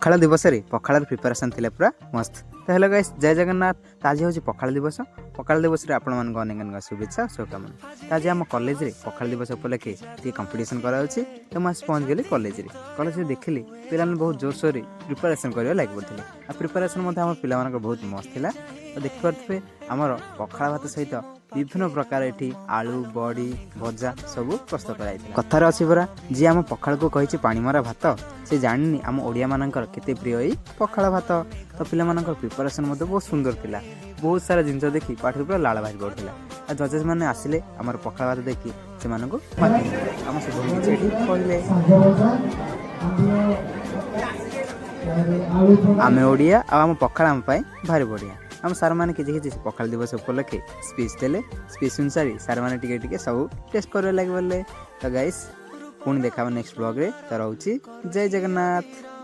पखाड़ दिवस रे पखाड़ प्रिपरेशन थिले पूरा मस्त। तो हेलो गाइस जय जगन्नाथ। तो आज हूँ पखाड़ दिवस। पखाड़ दिवस रे आपण मानक अनेक अनेक शुभेच्छा शुभकामना। तो आज आम कॉलेज रे पखाड़ दिवस उपलक्षे टी कंपटीशन कराउछि। तो मैं पहुंच गली कॉलेज रे देखली पिला बहुत जोरसोर प्रिपरेशन करबा लागि पड़थिले। आ प्रिपरेशन मते हम पिला मानक बहुत मस्त थिला। तो देखि परथबे हमर पखाड़ भात सहित विभिन्न प्रकार एठी आलू बड़ी भजा सब प्रस्तुत कराइथिला। कथार अछि बरा जे आम पखाड़ को कहिछि पानी मरा भात से जानिनी आम ओडिया मानकर केते प्रिय एई पखाड़ भात। तो पिला मानकर प्रिपरेशन मते बहुत सुंदर थिला। बहुत सारा जिंस देखि पाठर पूरा लाल बाहर पड़थिला। आ जजेस माने आसिले हमर पखाड़ भात देखि से मानको हम से बहुत किछि एठी कहले आमे ओडिया आ आम पखाड़ आम पाई भारी बढ़िया। हम सार मैंने किसी पखाड़ दिवस उपलक्षे स्पीच देले। स्पीच सुन सारी सार मैंने टिके सब टेस्ट करवा लगे बोले। तो गाइस पुणी देखा नेक्स्ट ब्लॉग रे। तो रहूची जय जगन्नाथ।